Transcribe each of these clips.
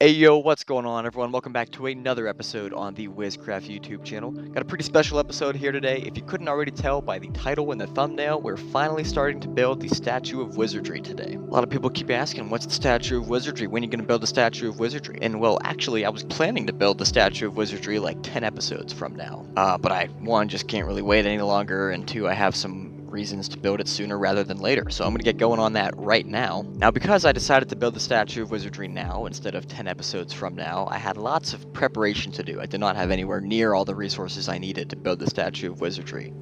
Hey yo, what's going on everyone? Welcome back to another episode on the Wizcraft YouTube channel. Got a pretty special episode here today. If you couldn't already tell by the title and the thumbnail, we're finally starting to build the Statue of Wyzardry today. A lot of people keep asking, what's the Statue of Wyzardry? When are you going to build the Statue of Wyzardry? And well, actually, I was planning to build the Statue of Wyzardry like 10 episodes from now. But I, one, just can't really wait any longer, and two, I have some reasons to build it sooner rather than later, so I'm going to get going on that right now. Now, because I decided to build the Statue of Wyzardry now instead of 10 episodes from now, I had lots of preparation to do. I did not have anywhere near all the resources I needed to build the Statue of Wyzardry.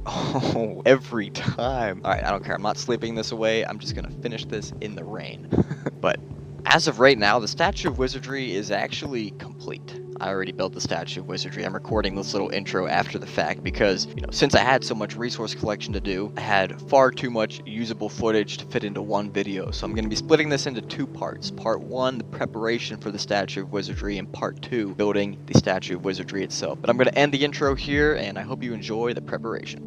Oh, every time. Alright, I don't care. I'm not sleeping this away. I'm just going to finish this in the rain. But as of right now, the Statue of Wyzardry is actually complete. I already built the Statue of Wyzardry. I'm recording this little intro after the fact because, since I had so much resource collection to do, I had far too much usable footage to fit into one video. So I'm going to be splitting this into two parts. Part 1, the preparation for the Statue of Wyzardry, and Part 2, building the Statue of Wyzardry itself. But I'm going to end the intro here, and I hope you enjoy the preparation.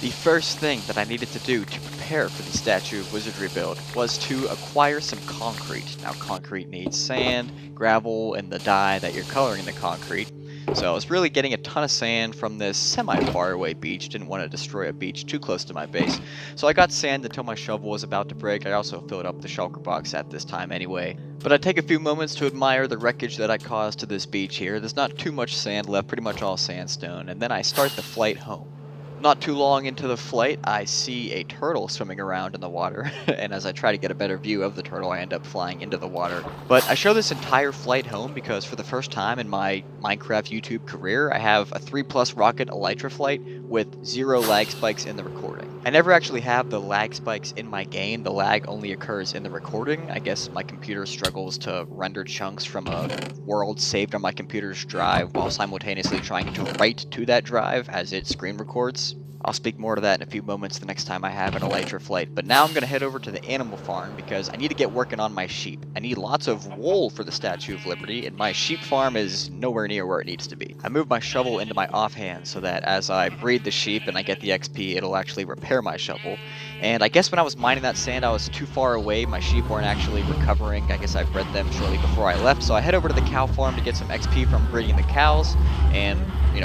The first thing that I needed to do to prepare for the Statue of Wyzardry build was to acquire some concrete. Now, concrete needs sand, gravel, and the dye that you're coloring the concrete. So I was really getting a ton of sand from this semi-far away beach. Didn't want to destroy a beach too close to my base. So I got sand until my shovel was about to break. I also filled up the shulker box at this time anyway. But I take a few moments to admire the wreckage that I caused to this beach here. There's not too much sand left, pretty much all sandstone. And then I start the flight home. Not too long into the flight, I see a turtle swimming around in the water, and as I try to get a better view of the turtle, I end up flying into the water. But I show this entire flight home because for the first time in my Minecraft YouTube career, I have a 3+ rocket elytra flight with 0 lag spikes in the recording. I never actually have the lag spikes in my game. The lag only occurs in the recording. I guess my computer struggles to render chunks from a world saved on my computer's drive while simultaneously trying to write to that drive as it screen records. I'll speak more to that in a few moments the next time I have an elytra flight, but now I'm going to head over to the animal farm because I need to get working on my sheep. I need lots of wool for the Statue of Liberty, and my sheep farm is nowhere near where it needs to be. I moved my shovel into my offhand so that as I breed the sheep and I get the XP, it'll actually repair my shovel. And I guess when I was mining that sand, I was too far away. My sheep weren't actually recovering. I guess I bred them shortly before I left, so I head over to the cow farm to get some XP from breeding the cows and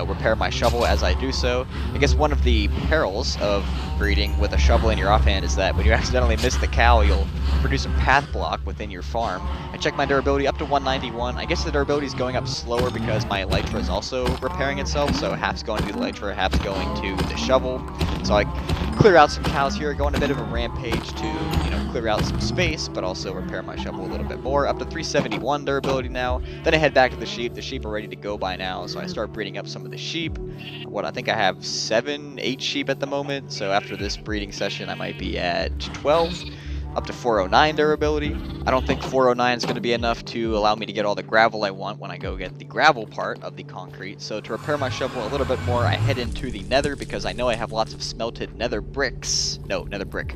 repair my shovel as I do so. I guess one of the perils of breeding with a shovel in your offhand is that when you accidentally miss the cow, you'll produce a path block within your farm. I checked my durability up to 191. I guess the durability is going up slower because my elytra is also repairing itself, so half's going to the elytra, half's going to the shovel. So I clear out some cows here, go on a bit of a rampage to, clear out some space, but also repair my shovel a little bit more. Up to 371 durability now. Then I head back to the sheep. The sheep are ready to go by now, so I start breeding up some of the sheep. I think I have 8 sheep at the moment, so after this breeding session I might be at 12. Up to 409 durability. I don't think 409 is going to be enough to allow me to get all the gravel I want when I go get the gravel part of the concrete. So to repair my shovel a little bit more, I head into the nether because I know I have lots of smelted nether bricks. No, nether brick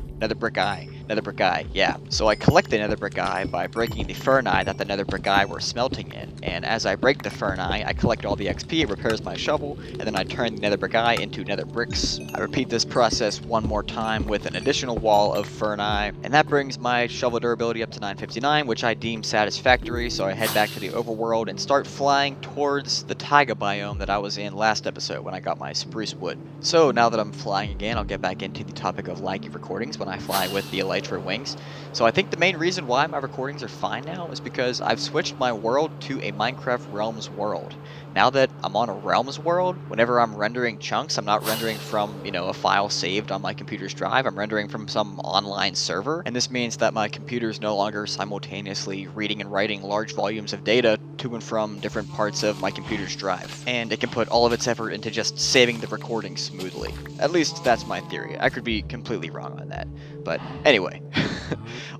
eye, yeah. So I collect the nether brick eye by breaking the fern eye that the nether brick eye were smelting in. And as I break the fern eye, I collect all the XP, it repairs my shovel, and then I turn the nether brick eye into nether bricks. I repeat this process one more time with an additional wall of fern eye, and that brings my shovel durability up to 959, which I deem satisfactory, so I head back to the overworld and start flying towards the taiga biome that I was in last episode when I got my spruce wood. So now that I'm flying again, I'll get back into the topic of laggy recordings when I fly with the elytra wings. So I think the main reason why my recordings are fine now is because I've switched my world to a Minecraft Realms world. Now that I'm on a Realms world, whenever I'm rendering chunks, I'm not rendering from, a file saved on my computer's drive, I'm rendering from some online server, and this means that my computer is no longer simultaneously reading and writing large volumes of data to and from different parts of my computer's drive, and it can put all of its effort into just saving the recording smoothly. At least that's my theory. I could be completely wrong on that. But anyway,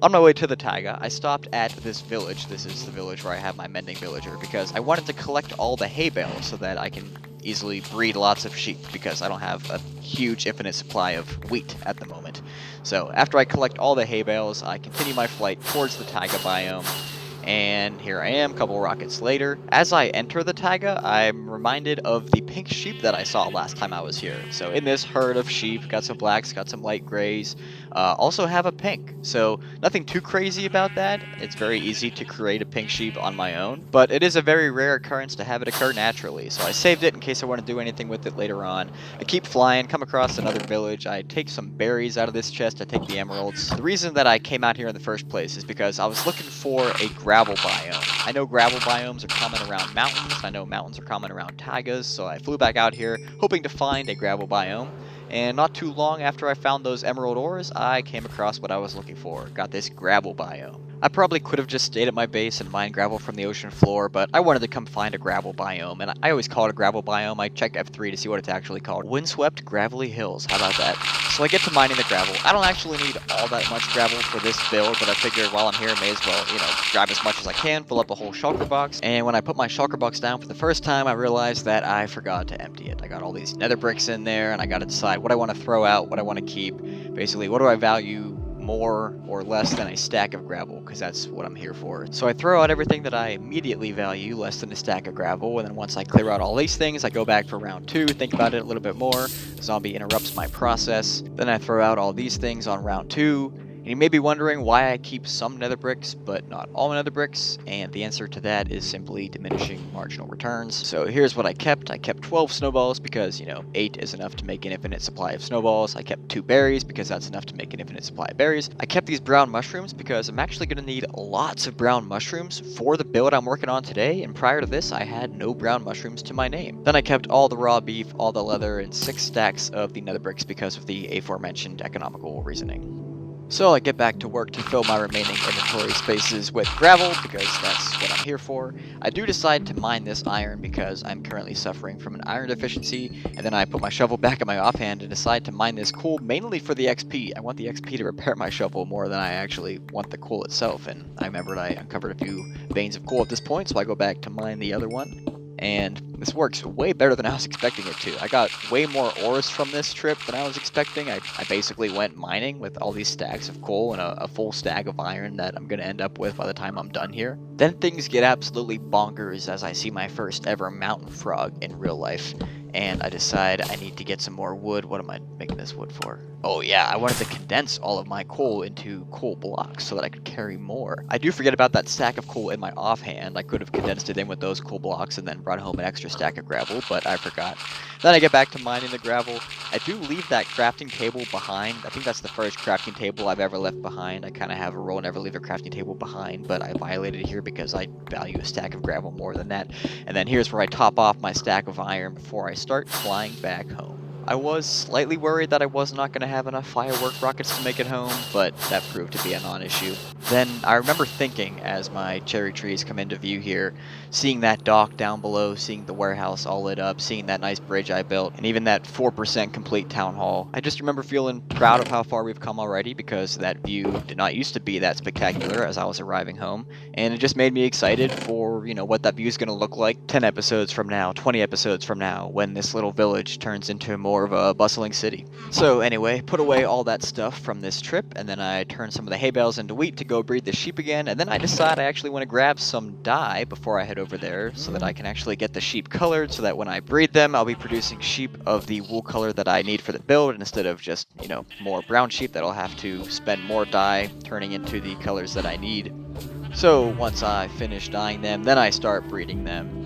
on my way to the taiga, I stopped at this village. This is the village where I have my mending villager, because I wanted to collect all the hay bales so that I can easily breed lots of sheep, because I don't have a huge infinite supply of wheat at the moment. So after I collect all the hay bales, I continue my flight towards the taiga biome, And here I am, a couple rockets later. As I enter the taiga, I'm reminded of the pink sheep that I saw last time I was here. So in this herd of sheep, got some blacks, got some light grays, also have a pink. So nothing too crazy about that. It's very easy to create a pink sheep on my own, but it is a very rare occurrence to have it occur naturally. So I saved it in case I want to do anything with it later on. I keep flying, come across another village. I take some berries out of this chest. I take the emeralds. The reason that I came out here in the first place is because I was looking for a gravel biome. I know gravel biomes are common around mountains. I know mountains are common around taigas. So I flew back out here hoping to find a gravel biome. And not too long after I found those emerald ores, I came across what I was looking for. Got this gravel biome. I probably could have just stayed at my base and mined gravel from the ocean floor, but I wanted to come find a gravel biome, and I always call it a gravel biome. I check F3 to see what it's actually called. Windswept gravelly hills, how about that? So I get to mining the gravel. I don't actually need all that much gravel for this build, but I figure while I'm here, I may as well, grab as much as I can, fill up a whole shulker box. And when I put my shulker box down for the first time, I realized that I forgot to empty it. I got all these nether bricks in there, and I got to decide what I want to throw out, what I want to keep. Basically, what do I value more or less than a stack of gravel, because that's what I'm here for. So I throw out everything that I immediately value, less than a stack of gravel, and then once I clear out all these things, I go back for round 2, think about it a little bit more. The zombie interrupts my process. Then I throw out all these things on round 2. And you may be wondering why I keep some nether bricks, but not all nether bricks, and the answer to that is simply diminishing marginal returns. So here's what I kept. I kept 12 snowballs because, 8 is enough to make an infinite supply of snowballs. I kept 2 berries because that's enough to make an infinite supply of berries. I kept these brown mushrooms because I'm actually going to need lots of brown mushrooms for the build I'm working on today, and prior to this I had no brown mushrooms to my name. Then I kept all the raw beef, all the leather, and 6 stacks of the nether bricks because of the aforementioned economical reasoning. So I get back to work to fill my remaining inventory spaces with gravel, because that's what I'm here for. I do decide to mine this iron because I'm currently suffering from an iron deficiency, and then I put my shovel back in my offhand and decide to mine this coal mainly for the XP. I want the XP to repair my shovel more than I actually want the coal itself, and I remembered I uncovered a few veins of coal at this point, so I go back to mine the other one. And this works way better than I was expecting it to. I got way more ores from this trip than I was expecting. I basically went mining with all these stacks of coal and a full stack of iron that I'm going to end up with by the time I'm done here. Then things get absolutely bonkers as I see my first ever mountain frog in real life. And I decide I need to get some more wood. What am I making this wood for? Oh yeah, I wanted to condense all of my coal into coal blocks so that I could carry more. I do forget about that stack of coal in my offhand. I could have condensed it in with those coal blocks and then brought home an extra stack of gravel, but I forgot. Then I get back to mining the gravel. I do leave that crafting table behind. I think that's the first crafting table I've ever left behind. I kind of have a rule, never leave a crafting table behind, but I violated it here because I value a stack of gravel more than that. And then here's where I top off my stack of iron before I start flying back home. I was slightly worried that I was not going to have enough firework rockets to make it home, but that proved to be a non-issue. Then I remember thinking, as my cherry trees come into view here, seeing that dock down below, seeing the warehouse all lit up, seeing that nice bridge I built, and even that 4% complete town hall. I just remember feeling proud of how far we've come already, because that view did not used to be that spectacular as I was arriving home, and it just made me excited for, what that view is going to look like 10 episodes from now, 20 episodes from now, when this little village turns into more of a bustling city. So anyway, put away all that stuff from this trip, and then I turn some of the hay bales into wheat to go breed the sheep again, and then I decide I actually want to grab some dye before I head over there so that I can actually get the sheep colored, so that when I breed them, I'll be producing sheep of the wool color that I need for the build, instead of just, more brown sheep that I'll have to spend more dye turning into the colors that I need. So once I finish dyeing them, then I start breeding them.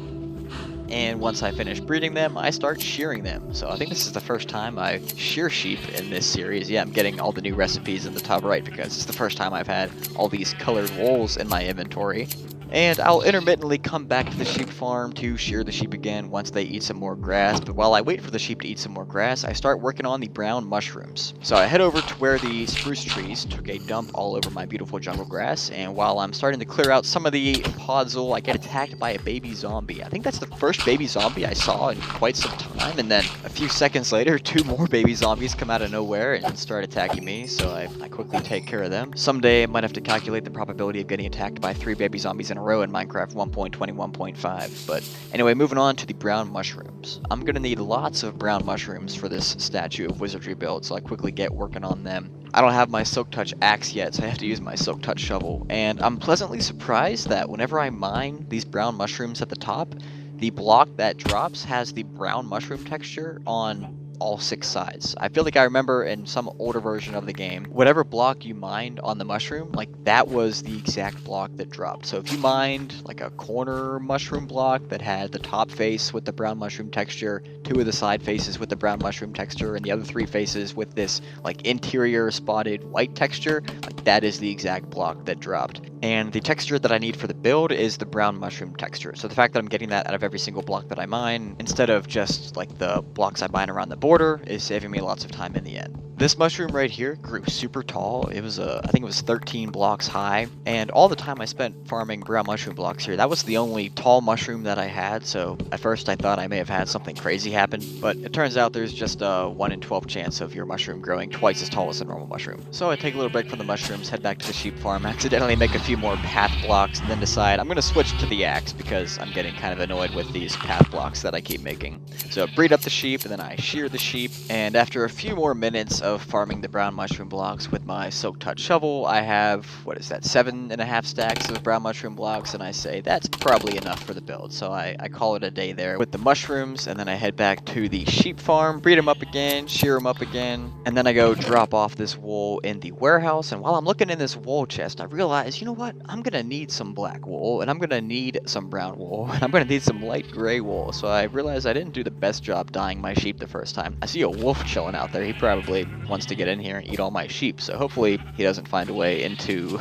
And once I finish breeding them, I start shearing them. So I think this is the first time I shear sheep in this series. Yeah, I'm getting all the new recipes in the top right because it's the first time I've had all these colored wools in my inventory. And I'll intermittently come back to the sheep farm to shear the sheep again once they eat some more grass. But while I wait for the sheep to eat some more grass, I start working on the brown mushrooms. So I head over to where the spruce trees took a dump all over my beautiful jungle grass. And while I'm starting to clear out some of the podzol, I get attacked by a baby zombie. I think that's the first baby zombie I saw in quite some time. And then a few seconds later, 2 more baby zombies come out of nowhere and start attacking me. So I quickly take care of them. Someday I might have to calculate the probability of getting attacked by 3 baby zombies in a a row in Minecraft 1.21.5. But anyway, moving on to the brown mushrooms. I'm gonna need lots of brown mushrooms for this Statue of Wizardry build, so I quickly get working on them. I don't have my Silk Touch axe yet, so I have to use my Silk Touch shovel, and I'm pleasantly surprised that whenever I mine these brown mushrooms at the top, the block that drops has the brown mushroom texture on all 6 sides. I feel like I remember in some older version of the game, whatever block you mined on the mushroom, like that was the exact block that dropped. So if you mined like a corner mushroom block that had the top face with the brown mushroom texture, 2 of the side faces with the brown mushroom texture, and the other 3 faces with this like interior spotted white texture, like that is the exact block that dropped. And the texture that I need for the build is the brown mushroom texture. So the fact that I'm getting that out of every single block that I mine, instead of just like the blocks I mine around the border, is saving me lots of time in the end. This mushroom right here grew super tall. It was I think it was 13 blocks high, and all the time I spent farming brown mushroom blocks here, that was the only tall mushroom that I had. So at first I thought I may have had something crazy happen, but it turns out there's just a 1 in 12 chance of your mushroom growing twice as tall as a normal mushroom. So I take a little break from the mushrooms, head back to the sheep farm, accidentally make a few more path blocks, and then decide I'm going to switch to the axe because I'm getting kind of annoyed with these path blocks that I keep making. So breed up the sheep, and then I shear the sheep, and after a few more minutes of farming the brown mushroom blocks with my Silk Touch shovel, I have, what is that, 7.5 stacks of brown mushroom blocks, and I say that's probably enough for the build. So I call it a day there with the mushrooms, and then I head back to the sheep farm, breed them up again, shear them up again, and then I go drop off this wool in the warehouse. And while I'm looking in this wool chest, I realize, you know what, I'm gonna need some black wool, and I'm gonna need some brown wool, and I'm gonna need some light gray wool. So I realized I didn't do the best job dyeing my sheep the first time. I see a wolf chilling out there. He probably wants to get in here and eat all my sheep, so hopefully he doesn't find a way into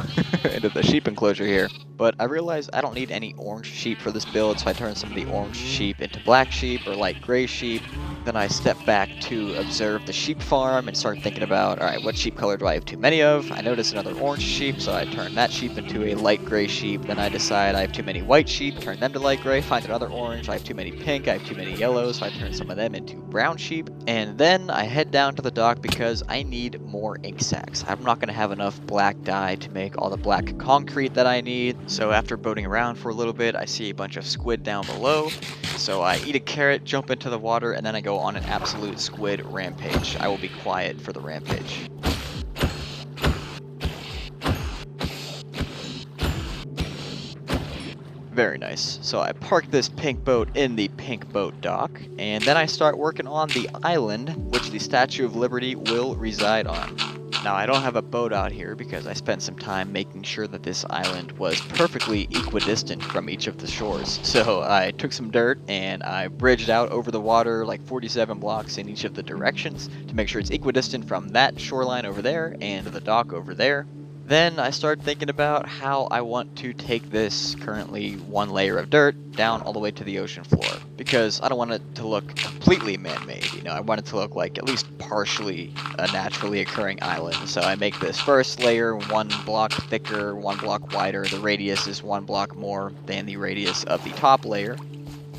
into the sheep enclosure here. But I realize I don't need any orange sheep for this build, so I turn some of the orange sheep into black sheep or light gray sheep. Then I step back to observe the sheep farm and start thinking about, alright, what sheep color do I have too many of? I notice another orange sheep, so I turn that sheep into a light gray sheep. Then I decide I have too many white sheep, turn them to light gray, find another orange. I have too many pink, I have too many yellow, so I turn some of them into brown sheep. And then I head down to the dock because I need more ink sacs. I'm not going to have enough black dye to make all the black concrete that I need. So after boating around for a little bit, I see a bunch of squid down below. So I eat a carrot, jump into the water, and then I go on an absolute squid rampage. I will be quiet for the rampage. Very nice. So I park this pink boat in the pink boat dock, and then I start working on the island which the Statue of Liberty will reside on. Now, I don't have a boat out here because I spent some time making sure that this island was perfectly equidistant from each of the shores. So I took some dirt and I bridged out over the water like 47 blocks in each of the directions to make sure it's equidistant from that shoreline over there and the dock over there. Then I started thinking about how I want to take this currently 1 layer of dirt down all the way to the ocean floor, because I don't want it to look completely man-made. You know, I want it to look like at least partially a naturally occurring island. So I make this first layer 1 block thicker, 1 block wider. The radius is 1 block more than the radius of the top layer.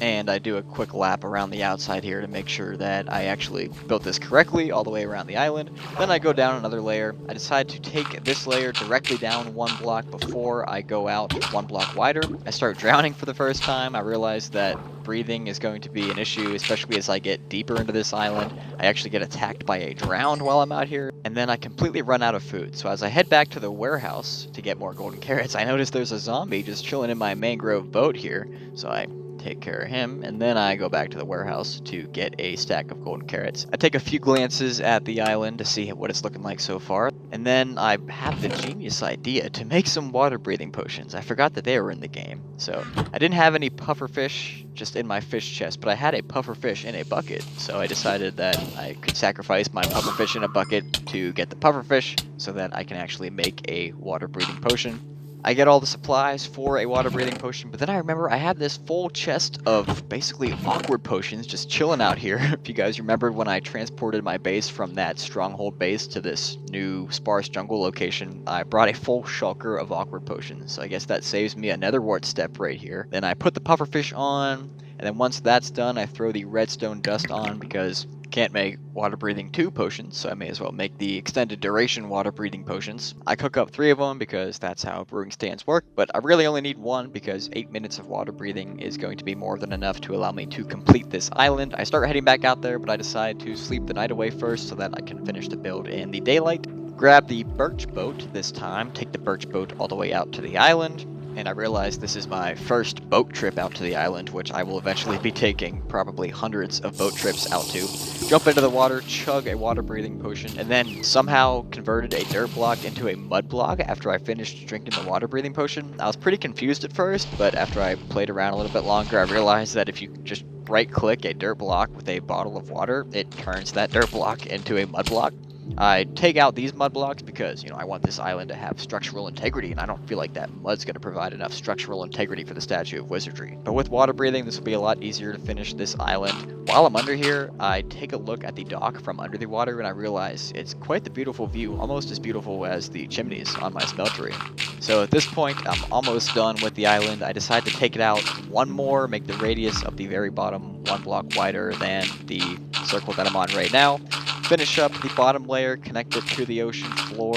And I do a quick lap around the outside here to make sure that I actually built this correctly all the way around the island. Then I go down another layer. I decide to take this layer directly down 1 block before I go out 1 block wider. I start drowning for the first time. I realize that breathing is going to be an issue, especially as I get deeper into this island. I actually get attacked by a drowned while I'm out here, and then I completely run out of food. So as I head back to the warehouse to get more golden carrots, I notice there's a zombie just chilling in my mangrove boat here. So I take care of him, and then I go back to the warehouse to get a stack of golden carrots. I take a few glances at the island to see what it's looking like so far, and then I have the genius idea to make some water breathing potions. I forgot that they were in the game. So I didn't have any puffer fish just in my fish chest, but I had a puffer fish in a bucket, so I decided that I could sacrifice my puffer fish in a bucket to get the puffer fish so that I can actually make a water breathing potion. I get all the supplies for a water breathing potion, but then I remember I have this full chest of basically awkward potions just chilling out here. If you guys remember when I transported my base from that stronghold base to this new sparse jungle location, I brought a full shulker of awkward potions. So I guess that saves me a netherwart step right here. Then I put the pufferfish on, And then once that's done, I throw the redstone dust on because can't make water breathing 2 potions, so I may as well make the extended duration water breathing potions. I cook up 3 of them because that's how brewing stands work, but I really only need 1 because 8 minutes of water breathing is going to be more than enough to allow me to complete this island. I start heading back out there, but I decide to sleep the night away first so that I can finish the build in the daylight. Grab the birch boat this time, take the birch boat all the way out to the island, and I realize this is my first boat trip out to the island, which I will eventually be taking probably hundreds of boat trips out to. Jump into the water, chug a water breathing potion, and then somehow converted a dirt block into a mud block after I finished drinking the water breathing potion. I was pretty confused at first, but after I played around a little bit longer, I realized that if you just right click a dirt block with a bottle of water, it turns that dirt block into a mud block. I take out these mud blocks because, I want this island to have structural integrity, and I don't feel like that mud's going to provide enough structural integrity for the Statue of Wizardry. But with water breathing, this will be a lot easier to finish this island. While I'm under here, I take a look at the dock from under the water, and I realize it's quite the beautiful view, almost as beautiful as the chimneys on my smeltery. So at this point, I'm almost done with the island. I decide to take it out one more, make the radius of the very bottom 1 block wider than the circle that I'm on right now. Finish up the bottom layer, connect it to the ocean floor,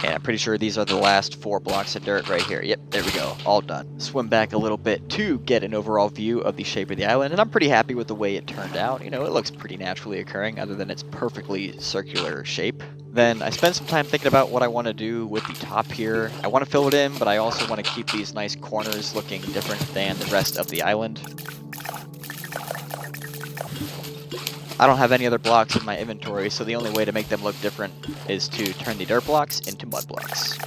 and I'm pretty sure these are the last 4 blocks of dirt right here. Yep, there we go, all done. Swim back a little bit to get an overall view of the shape of the island, and I'm pretty happy with the way it turned out. It looks pretty naturally occurring other than its perfectly circular shape. Then I spend some time thinking about what I want to do with the top here. I want to fill it in, but I also want to keep these nice corners looking different than the rest of the island. I don't have any other blocks in my inventory, so the only way to make them look different is to turn the dirt blocks into mud blocks.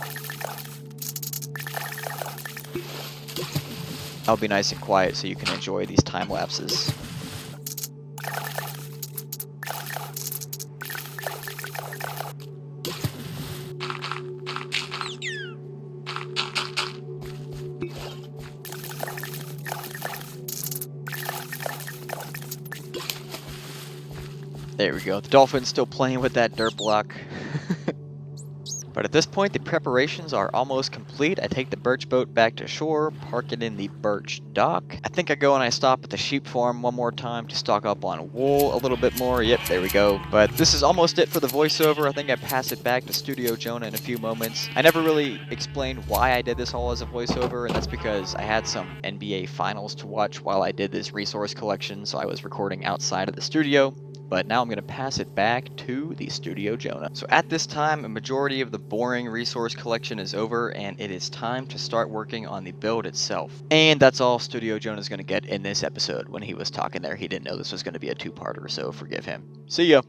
I'll be nice and quiet so you can enjoy these time lapses. There we go. The dolphin's still playing with that dirt block. But at this point, the preparations are almost complete. I take the birch boat back to shore, park it in the birch dock. I think I go and I stop at the sheep farm one more time to stock up on wool a little bit more. Yep, there we go. But this is almost it for the voiceover. I think I pass it back to Studio Jonah in a few moments. I never really explained why I did this all as a voiceover, and that's because I had some NBA finals to watch while I did this resource collection, so I was recording outside of the studio. But now I'm going to pass it back to the Studio Jonah. So at this time, a majority of the boring resource collection is over, and it is time to start working on the build itself. And that's all Studio Jonah's going to get in this episode. When he was talking there, he didn't know this was going to be a 2-parter, so forgive him. See ya!